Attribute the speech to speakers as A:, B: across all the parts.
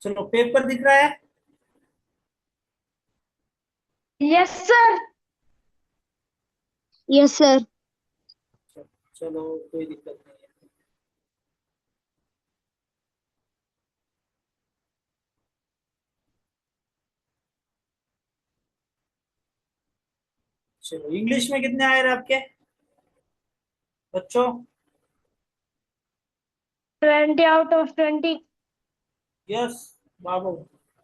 A: चलो पेपर दिख रहा है।
B: Yes sir.
C: Yes sir.
A: चलो कोई दिक्कत नहीं है। चलो इंग्लिश में कितने आए रहे आपके बच्चों?
B: 20 आउट ऑफ 20।
A: यस बाबू,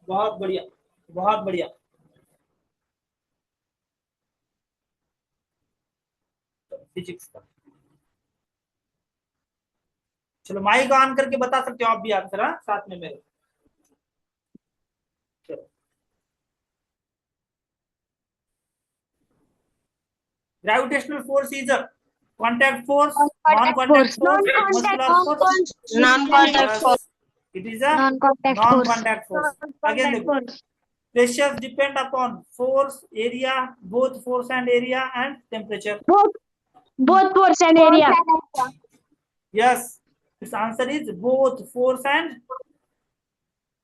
A: बहुत बढ़िया, बहुत बढ़िया। फिजिक्स का। चलो माइक ऑन करके बता सकते हो आप भी आंसर, हाँ साथ में मेरे। चलो, gravitational force is a contact force,
C: Non-contact
A: non-contact
C: force.
A: force,
B: Non-contact
A: muscular force?
C: Non-contact
A: Yes,
C: force.
A: it is a
C: Non-contact force.
A: non-contact force. Again
B: non-contact
A: देखो,
B: force.
A: pressures depend upon force, area, both force and area, and temperature.
B: Both force and area.
A: Yes, its answer is both force and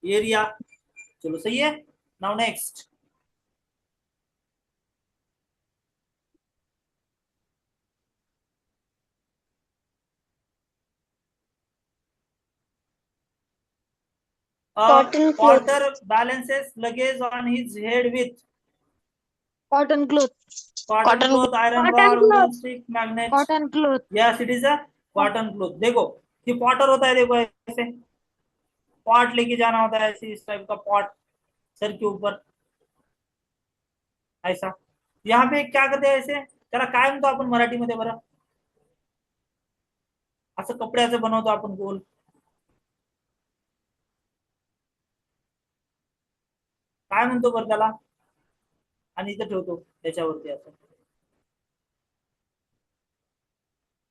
A: area. चलो सही है। Now next. A
C: Cotton cloth.
A: porter balances luggage on his head with
C: Cotton cloth.
A: cotton
C: Cotton
A: cloth, iron
B: Cotton
A: rod, wooden
B: cloth.
A: stick, magnet.
C: cotton cloth.
A: Yes, it is a cotton cloth. देखो कि Potter होता है, देखो ऐसे pot लेके जाना होता है, ऐसे इस टाइप का पॉट सर के ऊपर ऐसा। यहाँ पे क्या करते हैं ऐसे, जरा काय म्हणतो आपण मराठीमध्ये बरं? असं कपड्याचं बनवतो आपण गोल, काय म्हणतो बरं त्याला? आणि इथं ठेवतो त्याच्यावरती असं,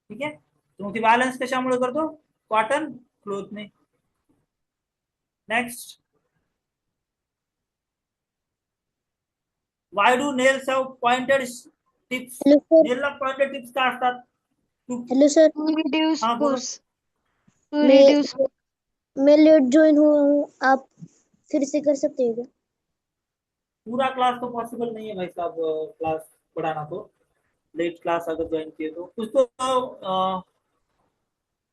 A: ठीक आहे? तर मग ती बॅलन्स कशामुळे करतो? कॉटन क्लोथने. Next. Why do nails have pointed tips?
C: Hello sir.
A: नेलला पॉइंटेड टिप्स का असतात? To,
C: hello sir.
B: To reduce
A: हाँ बोलो।
B: force. To
C: मैं
B: reduce.
C: मैं लेट ज्वाइन हुआ हूँ, आप फिर से कर सकते हैं क्या?
A: पूरा क्लास तो पॉसिबल नहीं है भाई साहब, क्लास पढ़ाना तो। लेट क्लास अगर ज्वाइन किए तो कुछ तो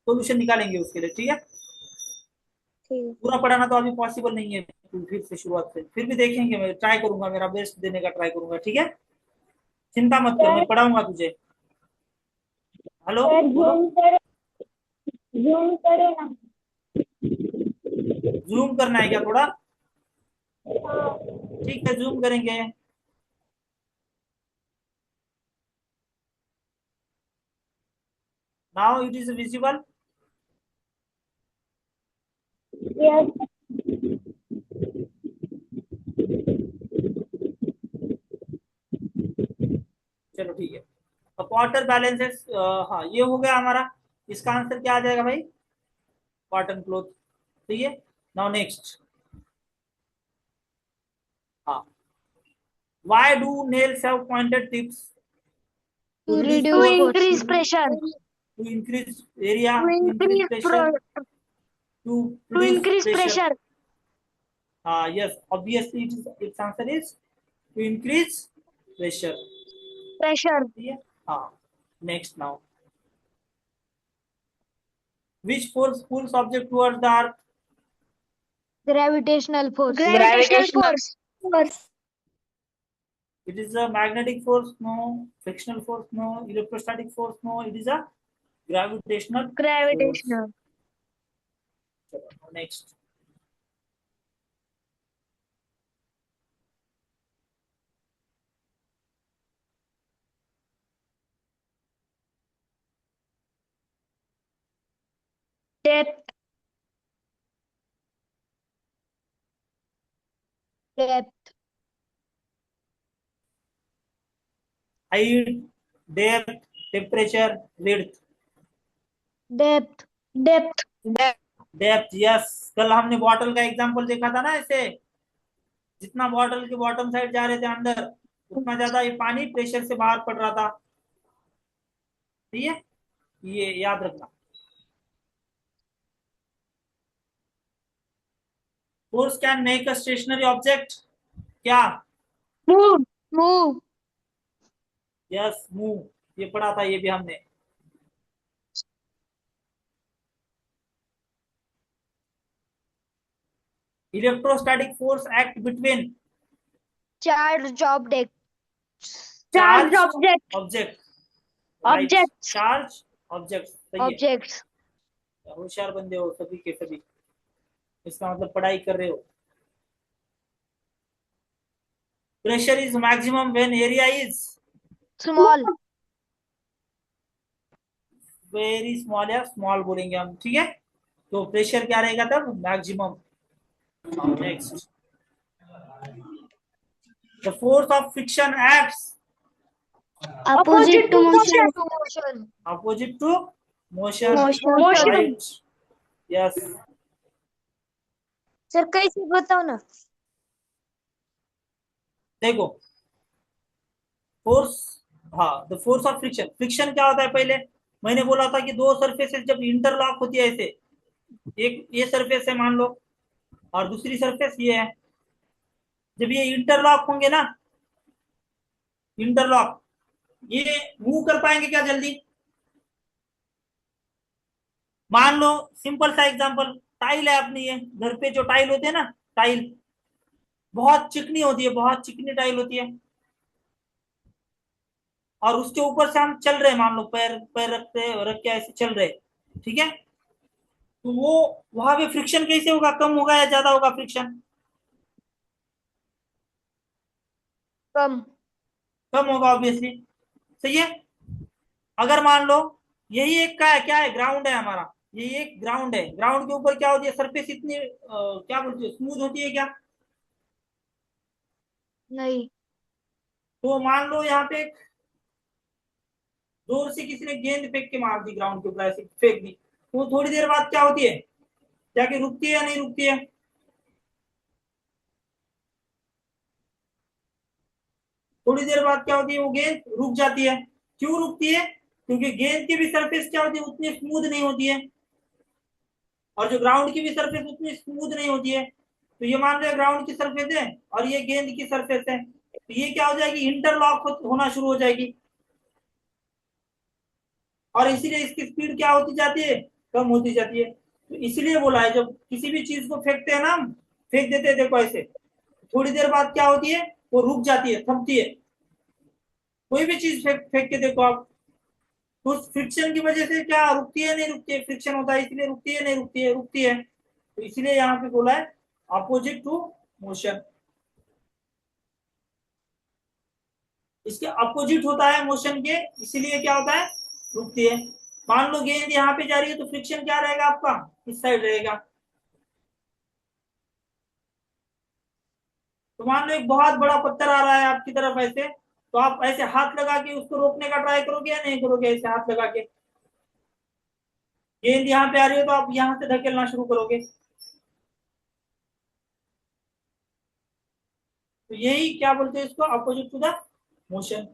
A: सोल्यूशन निकालेंगे उसके लिए, ठीक है?
C: ठीक है।
A: पूरा पढ़ाना तो अभी पॉसिबल नहीं है, फिर से शुरुआत से फिर भी देखेंगे, मैं ट्राई करूंगा, मेरा बेस्ट देने का ट्राई करूंगा, ठीक है? चिंता मत कर, मैं
B: सर
A: पढ़ाऊंगा तुझे। हेलो
B: सर
A: बोलो।
B: जूम करे ना।
A: जूम करना है क्या थोड़ा? ठीक है, जूम करेंगे। Now it is visible.
B: Yes.
A: चलो ठीक है। अब वाटर बैलेंसेस, हाँ ये हो गया हमारा। इसका आंसर क्या आ जाएगा भाई? कॉटन क्लोथ, ठीक है? Now next. हाँ, why do nails have pointed tips? To
C: To
A: reduce
B: To
C: reduce
A: force,
C: force.
B: increase pressure.
A: to increase area,
B: To
A: to increase
B: increase
A: pressure,
B: pro.
A: to
B: To
A: produce
B: increase
A: pressure.
B: pressure.
A: Yes, obviously its answer is to increase pressure.
B: Pressure.
A: ठीक है? Next now. Which force pulls object towards the earth?
C: Gravitational force.
B: Gravitational
C: Gravitational
B: force.
C: force.
A: It is a magnetic force, no. Frictional force, no. Electrostatic force, no. It is a gravitational force.
B: Gravitational.
A: Next.
B: Depth.
C: Depth.
A: Height, depth, temperature, width.
C: Depth.
B: Depth.
A: Depth, yes. कल हमने bottle का example देखा था ना, ऐसे जितना bottle के bottom side जा रहे थे अंदर, उतना ज्यादा ये पानी प्रेशर से बाहर पड़ रहा था, ठीक है? ये याद रखना। Force can make a stationary object, क्या?
B: Move. Move.
A: यस, मूव, ये पढ़ा था ये भी हमने। Electrostatic force act between
B: Charged object.
A: Charge
B: Charged object.
A: Object, right,
B: Objects.
A: Charge object, सही है।
B: Objects.
A: होशियार बंदे हो सभी के सभी, इसका मतलब पढ़ाई कर रहे हो। Pressure is maximum when area is
B: Small.
A: Very small, या स्मॉल बोलेंगे हम, ठीक है। तो प्रेशर क्या रहेगा तब? Maximum. Next, the force of friction acts
C: Opposite to motion.
B: Motion.
A: Opposite to motion,
B: Motion.
A: Right, yes.
C: Sir कैसे बताओ ना?
A: देखो फोर्स, हाँ, the force of friction, friction क्या होता है? पहले मैंने बोला था कि दो सरफेसेस जब इंटरलॉक होती है ऐसे, एक ये सरफेस है मान लो, और दूसरी सरफेस ये है, जब ये इंटरलॉक होंगे ना, इंटरलॉक, ये मूव कर पाएंगे क्या जल्दी? मान लो सिंपल सा एग्जांपल, टाइल है अपनी, ये घर पे जो टाइल होते हैं ना, टाइल बहुत चिकनी होती है, बहुत चिकनी टाइल होती है, और उसके ऊपर से हम चल रहे हैं, मान लो पैर पैर रखते रख के ऐसे चल रहे, ठीक है। तो वो वहां पे फ्रिक्शन कैसे होगा? कम होगा या ज्यादा होगा फ्रिक्शन?
B: कम.
A: कम होगा ऑब्वियसली, सही है। अगर मान लो यही एक का है, क्या है? ग्राउंड है हमारा, ये एक ग्राउंड है, ग्राउंड के ऊपर क्या होती है? सरफेस इतनी क्या बोलते हैं, स्मूथ होती है क्या?
B: नहीं.
A: तो मान लो यहाँ पे जोर से किसी ने गेंद फेंक के मार दी ग्राउंड के ऊपर, ऐसे फेंक दी, तो थोड़ी देर बाद क्या होती है? जाके रुकती है या नहीं रुकती है? थोड़ी देर बाद क्या होती है? वो गेंद रुक जाती है। क्यों रुकती है? क्योंकि गेंद की भी सरफेस क्या होती है? उतनी स्मूथ नहीं होती है, और जो ग्राउंड की भी सरफेस उतनी स्मूथ नहीं होती है। तो ये मान लो ग्राउंड की सरफेस है और ये गेंद की सरफेस है, तो ये क्या हो जाएगी? इंटरलॉक होना शुरू हो जाएगी, और इसीलिए इसकी स्पीड क्या होती जाती है? कम होती जाती है। तो इसलिए बोला है, जब किसी भी चीज को फेंकते हैं ना हम, फेंक देते हैं देखो ऐसे, थोड़ी देर बाद क्या होती है? वो रुक जाती है, थमती है। कोई भी चीज फेंक के देखो आप, उस फ्रिक्शन की वजह से क्या रुकती है? नहीं रुकती है, फ्रिक्शन होता है इसलिए रुकती है, नहीं रुकती है, रुकती है। तो इसलिए यहाँ पे बोला है अपोजिट टू मोशन, इसके अपोजिट होता है मोशन के, इसीलिए क्या होता है? रुकती है। मान लो गेंद यहाँ पे जा रही है, तो फ्रिक्शन क्या रहेगा आपका? इस साइड रहेगा। तो मान लो एक बहुत बड़ा पत्थर आ रहा है आपकी तरफ ऐसे, तो आप ऐसे हाथ लगा के उसको रोकने का ट्राई करोगे या नहीं करोगे? ऐसे हाथ लगा के, गेंद यहाँ पे आ रही है तो आप यहाँ से धकेलना शुरू करोगे। तो यही क्या बोलते हैं इसको? Opposite to the motion.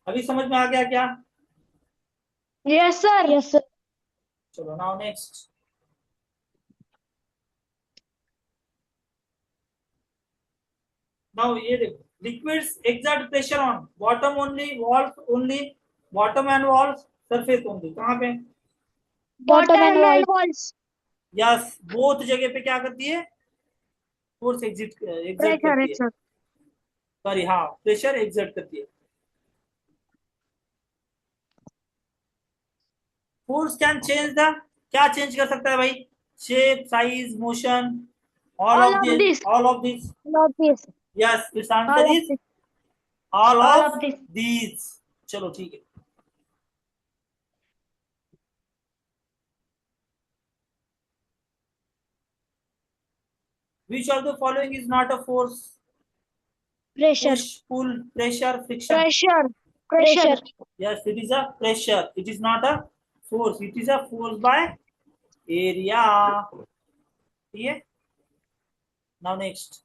A: अभी समझ में आ गया क्या?
B: Yes, sir.
C: Yes, sir.
A: चलो नाउ नेक्स्ट। नाउ ये देखो, liquids exert pressure on bottom only, walls only, bottom and walls, surface only, कहाँ पे?
B: Bottom and
C: wall.
B: walls.
A: Yes, both जगह पे क्या करती है? Force exert
B: Pressure.
A: करती है,
B: Exert.
A: सॉरी, हाँ, प्रेशर एग्जर्ट करती है। फोर्स कैन चेंज द, क्या चेंज कर सकता है भाई? Shape, size, motion, all
B: All
A: of
B: of
A: this,
B: this.
A: All of this.
B: All of this.
A: Yes, it's
B: All
A: answer
B: of
A: is
B: this.
A: All
B: All
A: of
B: of this.
A: These. चलो ठीक है। Which of the following is not a force?
C: Pressure.
A: Push, pull, pressure, friction.
B: Pressure.
C: Pressure.
B: Pressure.
A: Yes, it is a pressure. It is not a force. It is a force by area. ठीक है। Now next.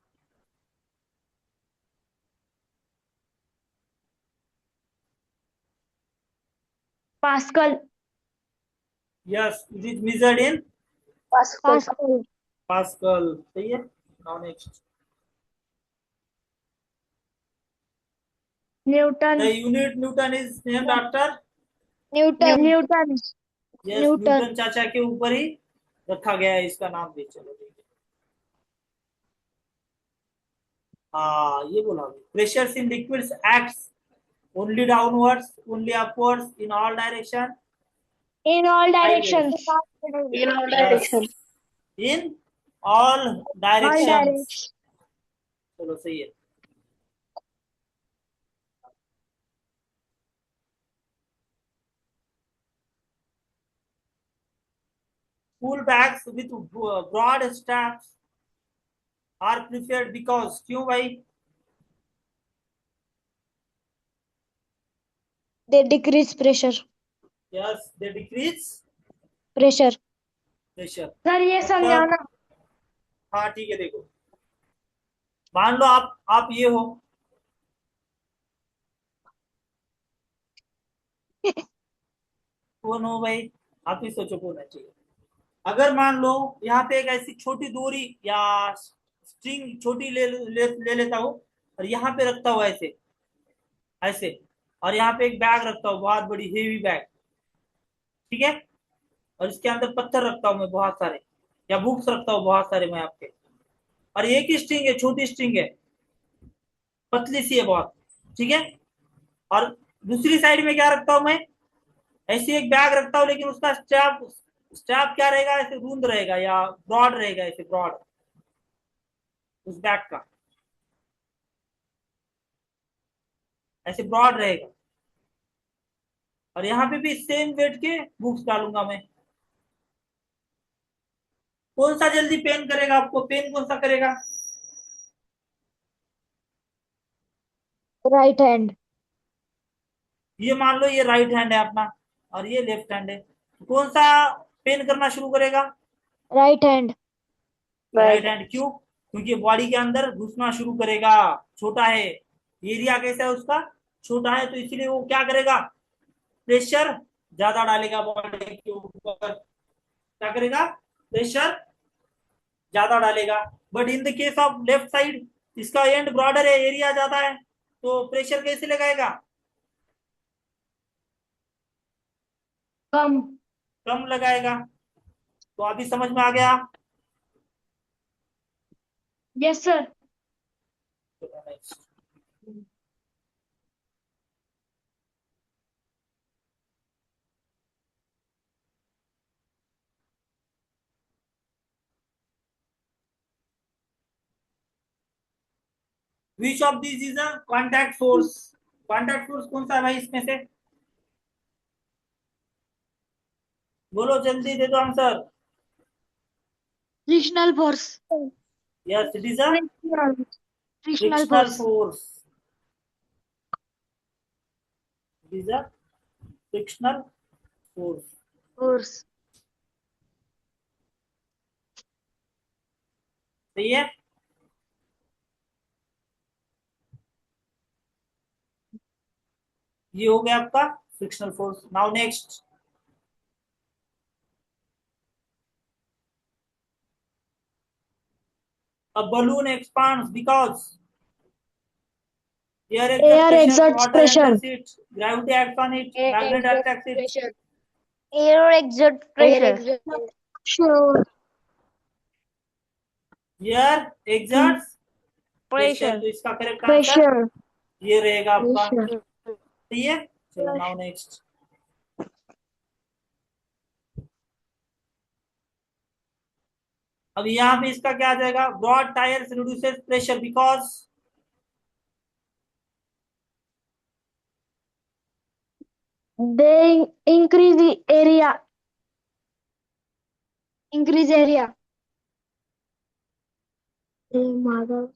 B: Pascal.
A: Yes, it is measured in
B: Pascal.
A: Pascal. सही है। Now next.
B: Newton.
A: The unit Newton is named after?
B: Newton.
A: Yes, Newton चाचा के ऊपर ही रखा गया है इसका नाम भी। चलो ठीक है। हाँ, ये बोला। Pressures in liquids acts only downwards, only upwards, in all direction.
B: In all
A: Sideways.
B: directions.
D: In all
A: Yes.
D: directions.
A: In all
B: All
A: directions.
B: directions.
A: चलो सही है। School bags with broad straps are preferred because क्यों भाई?
C: They decrease pressure.
A: Yes, they decrease
C: Pressure.
A: pressure.
B: Sir ये समझाना।
A: हाँ ठीक है। देखो, मान लो आप ये हो, कौन हो भाई? आप ही सोचो कौन है। चाहिए। अगर मान लो यहाँ पे एक ऐसी छोटी डोरी या स्ट्रिंग छोटी ले लेता हूँ और यहाँ पे रखता हूँ ऐसे ऐसे, और यहाँ पे एक बैग रखता हूँ, बहुत बड़ी हेवी बैग, ठीक है, और इसके अंदर पत्थर रखता हूँ मैं बहुत सारे, या बुक्स रखता हूँ बहुत सारे मैं आपके, और एक ही स्ट्रिंग है, छोटी स्ट्रिंग है, पतली सी है बहुत, ठीक है, और दूसरी साइड में क्या रखता हूँ मैं? ऐसे एक बैग रखता हूँ, लेकिन उसका स्ट्रैप स्ट्रैप क्या रहेगा? ऐसे रूंद रहेगा या ब्रॉड रहेगा, ऐसे ब्रॉड उस बैग का ऐसे ब्रॉड रहेगा, और यहाँ पे भी सेम वेट के बुक्स डालूंगा मैं। कौन सा जल्दी पेन करेगा? आपको पेन कौन सा करेगा?
C: Right hand.
A: ये मान लो ये राइट हैंड है अपना और ये लेफ्ट हैंड है, कौन सा पेन करना शुरू करेगा?
C: Right hand.
A: Right hand. क्यों? क्योंकि बॉडी के अंदर घुसना शुरू करेगा, छोटा है एरिया, कैसा है उसका? छोटा है, तो इसीलिए वो क्या करेगा? प्रेशर ज्यादा डालेगा बॉडी के ऊपर। क्या करेगा? प्रेशर ज्यादा डालेगा। But in the case of left side, इसका एंड ब्रॉडर है, एरिया ज्यादा है, तो प्रेशर कैसे लगाएगा?
B: कम।
A: कम लगाएगा। तो अभी समझ में आ गया?
B: Yes sir.
A: Which of this is a contact force? Contact force कौन सा है भाई इसमें से? बोलो जल्दी, दे दो answer.
B: Frictional force.
A: Yes, it is a
B: frictional
A: frictional
B: force.
A: Force. It is a frictional force.
B: Force.
A: सही है। ये हो गया आपका frictional force. Now next, a balloon expands because air exerts pressure, water enters it, gravity acts on it, magnet attracts it.
C: Pressure. Air exert pressure.
B: Sure.
A: Air exerts pressure।
C: Pressure.
A: तो इसका correct answer
B: pressure.
A: ये रहेगा आपका।
B: Pressure.
A: सही है। चलो now next, अब यहाँ पे इसका क्या आ जाएगा? Broad tyres reduces pressure because
B: They increase the area. Increase area. Mother.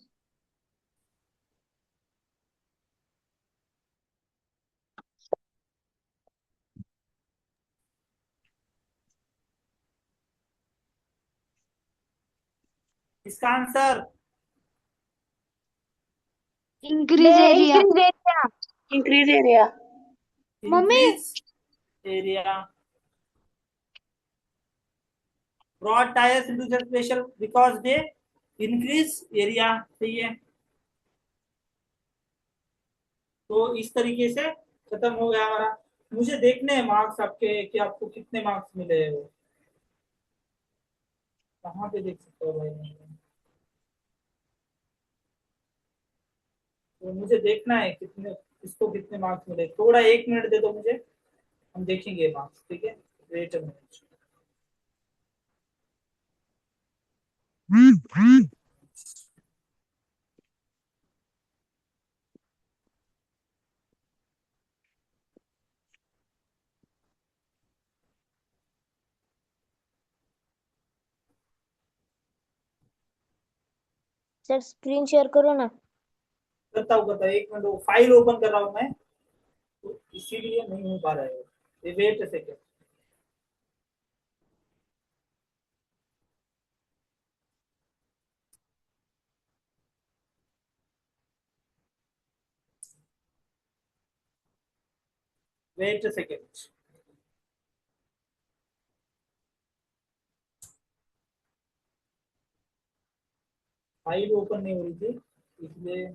A: इसका answer
B: Increase area.
D: Increase area.
A: increase area. Broad tires reduces pressure because they increase area सही है। तो इस तरीके से खत्म हो गया हमारा। मुझे देखने हैं मार्क्स आपके कि आपको कितने मार्क्स मिले हैं। वो कहाँ पे देख सकते हो भाई? तो मुझे देखना है कितने, किसको कितने मार्क्स मिले। थोड़ा 1 मिनट दे दो मुझे, हम देखेंगे मार्क्स, ठीक है? Wait a minute.
C: Sir screen share करो ना।
A: करता हूँ 1 मिनट, वो फाइल ओपन कर रहा हूँ मैं, तो इसीलिए नहीं हो पा रहा है। ये wait a second. Wait a second. File open नहीं हो रही थी, इसलिए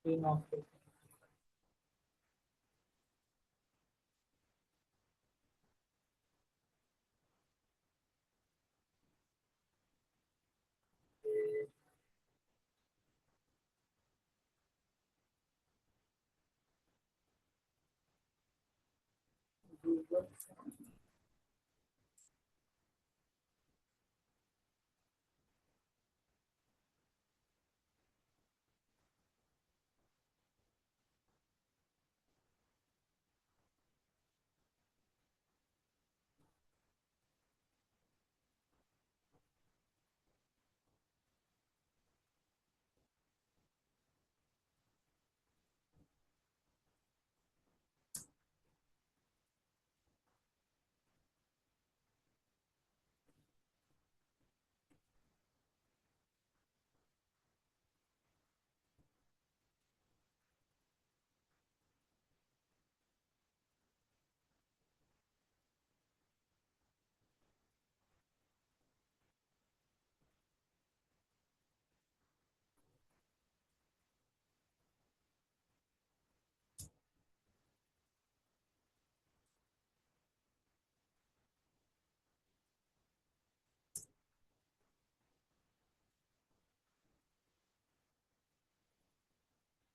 A: स्क्रीन ऑफ कर।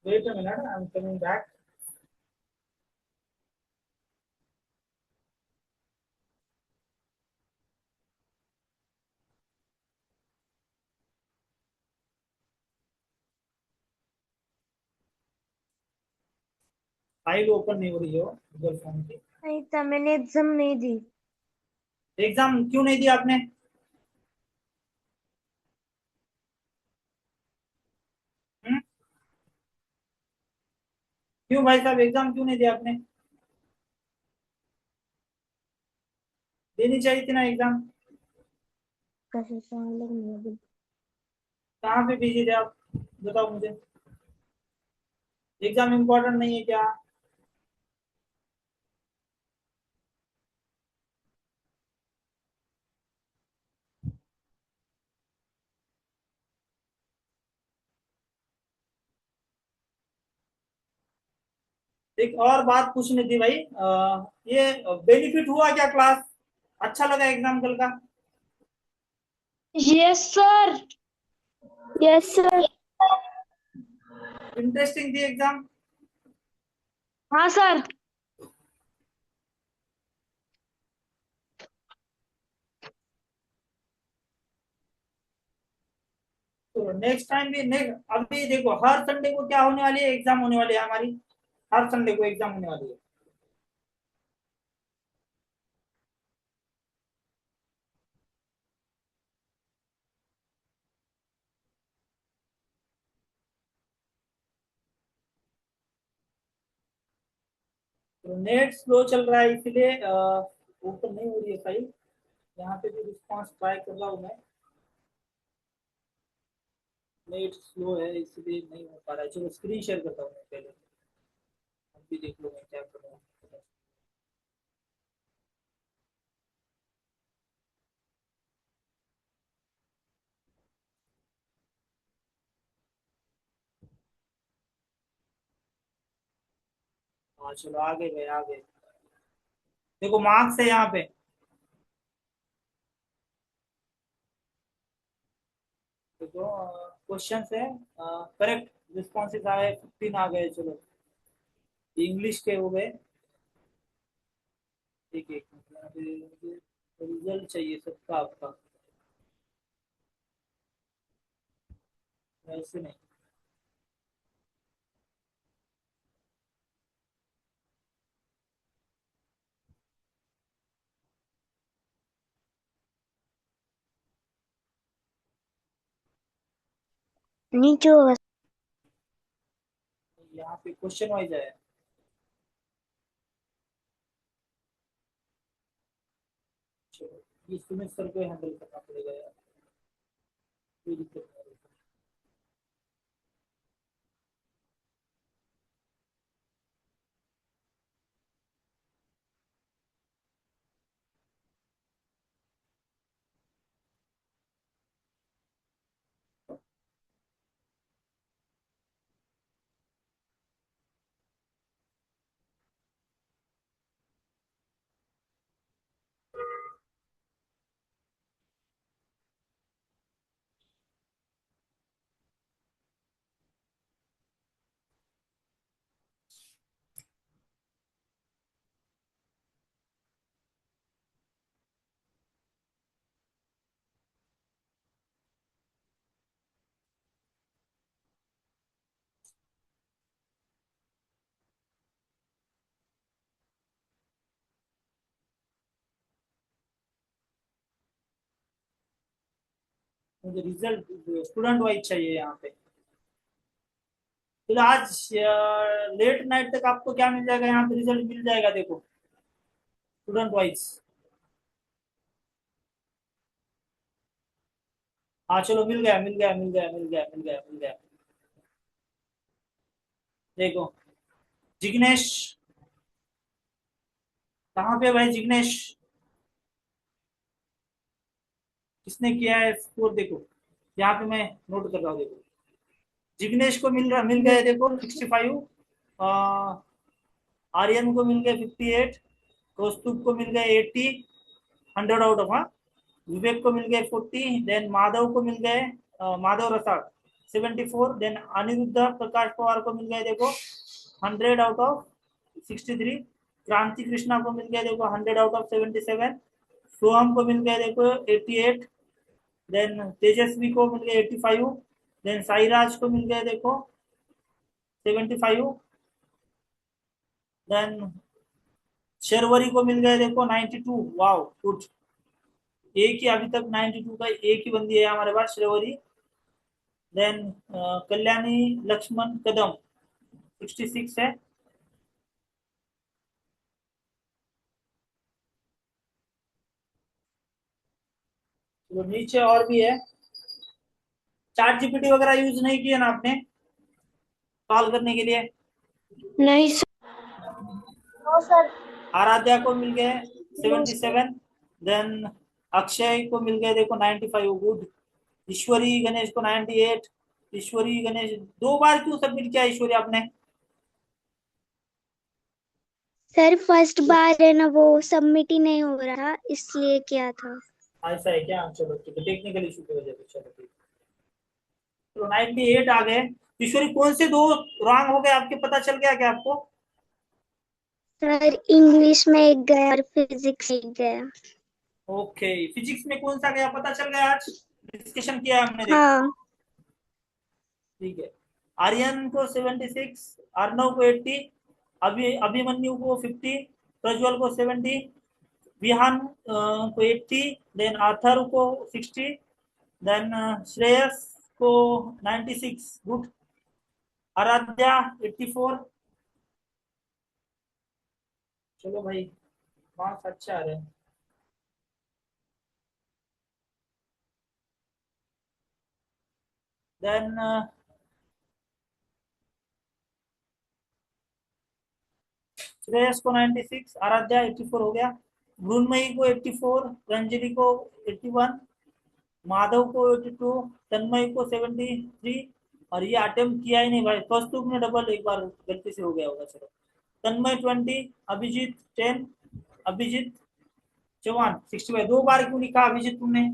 A: Wait a minute, I am coming back. File open नहीं हो रही हो गूगल फॉर्म की।
C: नहीं था, मैंने एग्जाम नहीं दी।
A: एग्जाम क्यों नहीं दिया आपने? हम्म? क्यों भाई साहब, एग्जाम क्यों नहीं दिया आपने? देनी चाहिए थी ना एग्जाम।
C: कैसे अलग नहीं अभी।
A: कहाँ पे बिजी थे आप, बताओ मुझे। एग्जाम इम्पोर्टेंट नहीं है क्या? एक और बात पूछनी थी भाई, ये बेनिफिट हुआ क्या क्लास? अच्छा लगा एग्जाम कल का?
B: Yes sir.
C: Yes sir.
A: Interesting थी एग्जाम?
B: हाँ सर।
A: तो नेक्स्ट टाइम भी नेक्स्ट, अभी देखो हर संडे को क्या होने वाली है, एग्जाम होने वाली है हमारी। हर संडे को एग्जाम होने वाली है। तो नेट स्लो चल रहा है, इसलिए ओपन नहीं हो रही है फाइल। यहाँ पे भी रिस्पॉन्स ट्राई कर रहा हूँ मैं। नेट स्लो है इसलिए नहीं हो पा रहा है। चलो स्क्रीन शेयर करता हूँ मैं पहले, अभी देख लो मैं क्या कर रहा हूँ। हाँ चलो आगे गए आगे। देखो मार्क्स है यहाँ पे। देखो क्वेश्चन है, करेक्ट रिस्पॉन्सेज आए 15 आ गए। चलो इंग्लिश के हो गए। ठीक है, रिजल्ट चाहिए सबका आपका, ऐसे नहीं।
C: नीचे होगा।
A: यहाँ पे क्वेश्चन वाइज है। चलो ये सुमित सर को हैंडल करना पड़ेगा यार, कोई दिक्कत नहीं। मुझे रिजल्ट स्टूडेंट वाइज चाहिए यहाँ पे। तो आज लेट नाइट तक आपको क्या मिल जाएगा यहाँ पे, रिजल्ट मिल जाएगा देखो स्टूडेंट वाइज। हाँ चलो मिल गया मिल गया मिल गया मिल गया मिल गया मिल गया। देखो जिग्नेश, कहाँ पे भाई जिग्नेश, किसने किया है स्कोर देखो, यहाँ पे मैं नोट कर रहा हूँ। देखो जिग्नेश को मिल गए देखो 65, आर्यन को मिल गए 58, कौस्तुभ को मिल गए 80, 100 आउट ऑफ। हाँ विवेक को मिल गए 40, देन माधव को मिल गए माधव रसाड़ 74, देन अनिरुद्ध प्रकाश पवार को मिल गए देखो 100 आउट ऑफ 63, क्रांति कृष्णा को मिल गए देखो 100 आउट ऑफ 77, सोहम को मिल गए देखो 88, देन तेजस्वी को मिल गए 85, देन साईराज को मिल गए देखो 75, देन शर्वरी को मिल गए देखो 92। वाओ गुड, एक ही अभी तक 92 का एक ही बंदी है हमारे पास श्रेवरी। देन कल्याणी लक्ष्मण कदम 66 है। तो नीचे और भी है। चैट जीपीटी वगैरह यूज नहीं किया ना आपने कॉल करने के लिए?
B: नहीं सर।
C: No sir.
A: आराध्या को मिल गए 77, देन अक्षय को मिल गए देखो 95। गुड। ईश्वरी गणेश को 98। ईश्वरी गणेश 2 बार क्यों सबमिट किया ईश्वरी आपने?
C: सर फर्स्ट बार है ना, वो सबमिट ही नहीं हो रहा इसलिए किया था।
A: ऐसा है क्या? चलो ठीक है, टेक्निकल इशू की वजह से। चलो ठीक है, तो 98 आ गए। ईश्वरी कौन से 2 रॉन्ग हो गए आपके, पता चल गया क्या आपको?
C: सर इंग्लिश में एक गया और फिजिक्स एक गया।
A: ओके, फिजिक्स में कौन सा गया पता चल गया? आज डिस्कशन किया हमने देखो।
C: हाँ।
A: ठीक है, आर्यन को 76, अर्णव को 80, अभिमन्यु को 50, प्रज्वल को 70, विहान को 80, देन आथर को 60, देन श्रेयस को 96। गुड। आराध्या 84। चलो भाई मार्क्स अच्छा आ रहे हैं। देन श्रेयस को 96, आराध्या 84 हो गया, मृणमयी को 84, रंजनी को 81, माधव को 82, तन्मय को 73। और ये अटेम्प्ट किया ही नहीं भाई, कौस्तुभ ने डबल एक बार गलती से हो गया होगा। चलो तन्मय 20, अभिजीत 10, अभिजीत चौहान 65। 2 बार क्यों लिखा अभिजीत तुमने?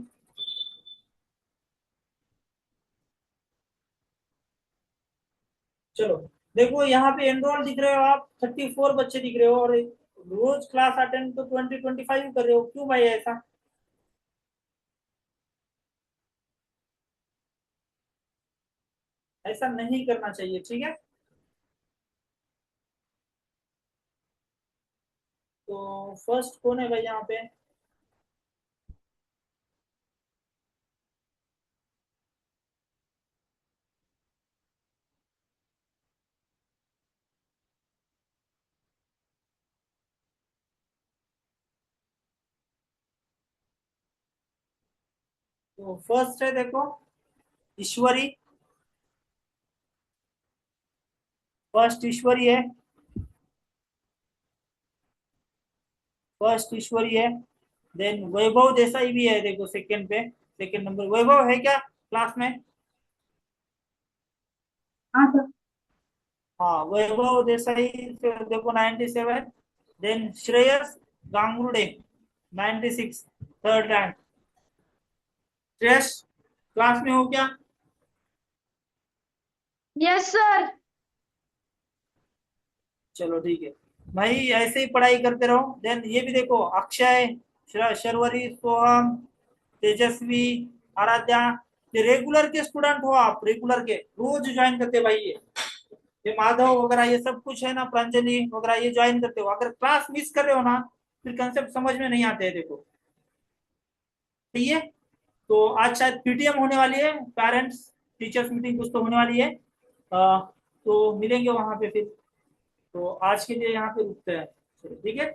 A: चलो देखो यहाँ पे एनरोल दिख रहे हो आप 34 बच्चे दिख रहे हो, और रोज क्लास अटेंड तो 20-25 कर रहे हो, क्यों भाई ऐसा? ऐसा नहीं करना चाहिए, ठीक है। तो फर्स्ट कौन है भाई यहाँ पे? तो फर्स्ट है देखो ईश्वरी, फर्स्ट ईश्वरी है, फर्स्ट ईश्वरी है। देन वैभव देसाई भी है देखो सेकंड पे, सेकंड नंबर वैभव है क्या क्लास में?
D: हाँ सर।
A: हाँ वैभव देसाई देखो 97। Then Shreyas Gangurde 96, third rank. Shreyas class में हो क्या?
B: Yes sir.
A: चलो ठीक है भाई, ऐसे ही पढ़ाई करते रहो। देन ये भी देखो अक्षय, शर्वरी, सोहम, तेजस्वी, आराध्या, ये रेगुलर के स्टूडेंट हो आप, रेगुलर के रोज ज्वाइन करते भाई। ये माधव वगैरह ये सब कुछ है ना, प्रांजलि वगैरह ये ज्वाइन करते हो। अगर क्लास मिस कर रहे हो ना फिर कंसेप्ट समझ में नहीं आते हैं देखो, ठीक है। तो आज शायद पीटीएम होने वाली है, पेरेंट्स टीचर्स मीटिंग कुछ तो होने वाली है। तो मिलेंगे वहां पे फिर। तो आज के लिए यहाँ पे रुकते हैं, चलो ठीक है,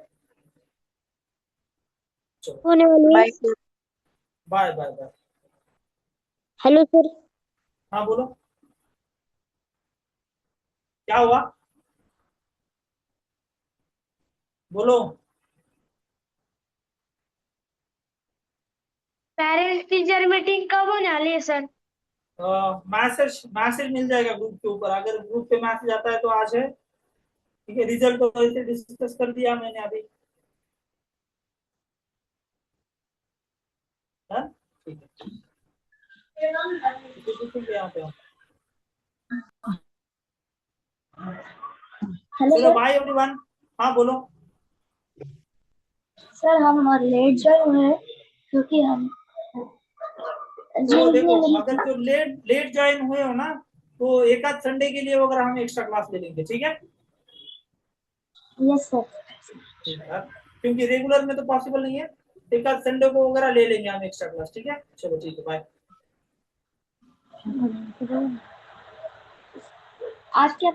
A: चलो
C: होने वाली है।
D: Bye sir.
A: Bye bye bye.
C: Hello sir.
A: हाँ बोलो, क्या हुआ, बोलो।
B: पेरेंट्स टीचर मीटिंग कब होने वाली है सर?
A: मैसेज मैसेज मिल जाएगा ग्रुप के ऊपर, अगर ग्रुप पे मैसेज आता है तो आज है, ठीक है। रिजल्ट तो ऐसे डिस्कस कर दिया मैंने अभी, हाँ ठीक है, ठीक है यहाँ पे।
C: हेलो
A: चलो
C: सर।
A: Bye everyone. हाँ बोलो।
C: सर हम लेट ज्वाइन हुए हैं क्योंकि हम
A: तो देखो अगर जो लेट लेट ज्वाइन हुए हो ना, तो एक आध संडे के लिए अगर हम एक्स्ट्रा क्लास ले लेंगे, ठीक है।
C: Yes sir.
A: ठीक है, क्योंकि रेगुलर में तो पॉसिबल नहीं है, एक आध संडे को वगैरह ले लेंगे हम एक्स्ट्रा क्लास, ठीक है। चलो ठीक है, बाय।
C: आज क्या